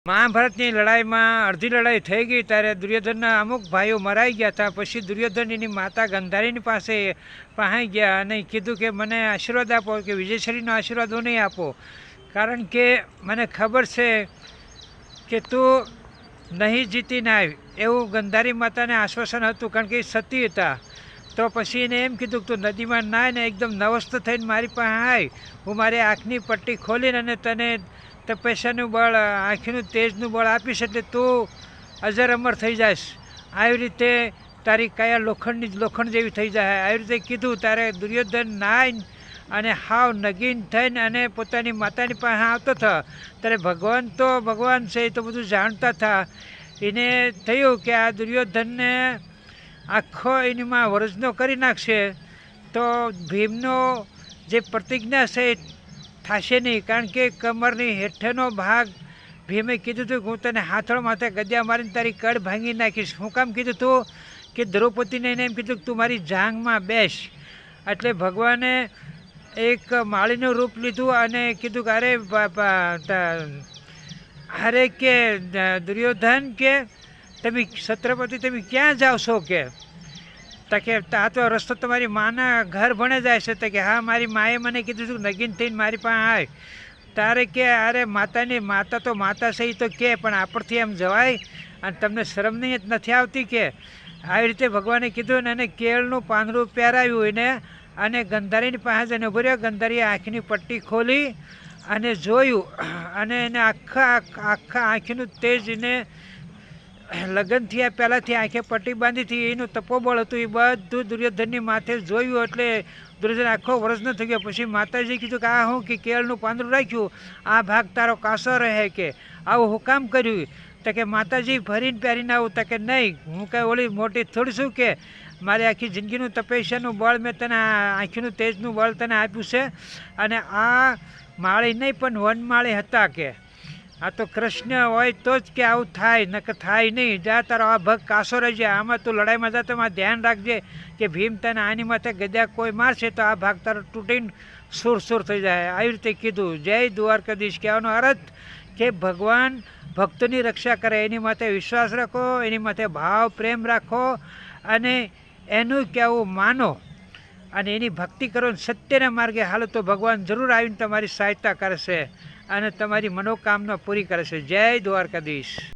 મહાભારતની લડાઈમાં અડધી લડાઈ થઈ ગઈ ત્યારે દુર્યોધનના અમુક ભાઈઓ મરાઈ ગયા હતા. પછી દુર્યોધન એની માતા ગંધારીની પાસે પહાઈ ગયા અને કીધું કે મને આશીર્વાદ આપો, કે વિજયશ્રીનો આશીર્વાદ હું નહીં આપો, કારણ કે મને ખબર છે કે તું નહીં જીતીને આવી. એવું ગંધારી માતાને આશ્વાસન હતું, કારણ કે એ સતી હતા. તો પછી એને એમ કીધું કે તું નદીમાં નાય ને એકદમ નવસ્થ થઈને મારી પાસે આવી, હું મારી આંખની પટ્ટી ખોલીને અને તને તપસ્યાનું બળ, આંખીનું તેજનું બળ આપીશ, એટલે તું અજર અમર થઈ જઈશ. આવી રીતે તારી કાયા લોખંડ જેવી થઈ જાય. આવી રીતે કીધું ત્યારે દુર્યોધન નાય અને હાવ નગીન થઈને અને પોતાની માતાની પાસે આવતો થયો. ત્યારે ભગવાન છે, એ તો બધું જાણતા હતા. એને થયું કે આ દુર્યોધનને આખો એનીમાં વરજનો કરી નાખશે તો ભીમનો જે પ્રતિજ્ઞા છે એ થશે નહીં. કારણ કે કમરની હેઠળનો ભાગ ભીમે કીધું હતું કે હું તને હાથળ માથે ગદ્યા મારીને તારી કડ ભાંગી નાખીશ. હું કામ કીધું હતું કે દ્રૌપદીને એને એમ કીધું કે તું મારી જાંઘમાં બેસ. એટલે ભગવાને એક માળીનું રૂપ લીધું અને કીધું કે અરે કે દુર્યોધન, કે તમે છત્રપતિ તમે ક્યાં જાઓ છો? કે આ તો રસ્તો તમારી માના ઘર ભણે જાય છે. તો કે હા, મારી માએ મને કીધું હતું નગીન થઈને મારી પાસે આવે. તારે કે અરે માતા તો માતા છે, એ તો કે પણ આપણથી એમ જવાય અને તમને શરમ નહીં નથી આવતી? કે આવી રીતે ભગવાને કીધું ને એને કેળનું પાંદડું પહેરાવ્યું એને અને ગંધારીની પાસે જઈને ઉભો રહ્યો. ગંધારીએ આંખની પટ્ટી ખોલી અને જોયું અને એને આખા આંખીનું તેજ એને લગ્ન થયા પહેલાંથી આંખે પટ્ટી બાંધી હતી એનું તપોબળ હતું, એ બધું દુર્યોધનની માથે જોયું. એટલે દુર્યોધન આખો વર્ષ ન થઈ ગયો. પછી માતાજી કીધું કે આ હું કે કેળનું પાંદડું રાખ્યું, આ ભાગ તારો કાસો રહે, કે આવું હું કામ કર્યું? તો કે માતાજી ભરીને પહેરીને આવું. તો કે નહીં, હું કંઈ ઓલી મોટી થોડી છું કે મારી આખી જિંદગીનું તપસ્યાનું બળ મેં તને આંખીનું તેજનું બળ તને આપ્યું છે. અને આ માળી નહીં પણ વનમાળી હતા. કે આ તો કૃષ્ણ હોય તો જ કે આવું થાય, નકર થાય નહીં. જા તારો આ ભગ કાસો રહેજે, આમાં તું લડાઈમાં જા તો એમાં ધ્યાન રાખજે કે ભીમ તને આની માથે ગદ્યા કોઈ મારશે તો આ ભાગ તારો તૂટીને સુર થઈ જાય. આવી રીતે કીધું. જય દ્વારકાધીશ કહેવાનો અર્થ કે ભગવાન ભક્તોની રક્ષા કરે, એની માથે વિશ્વાસ રાખો, એની માથે ભાવ પ્રેમ રાખો અને એનું કહેવું માનો અને એની ભક્તિ કરો, સત્યના માર્ગે હાલો તો ભગવાન જરૂર આવીને તમારી સહાયતા કરશે અને તમારી મનોકામના પૂરી કરશે. જય દ્વારકાધીશ.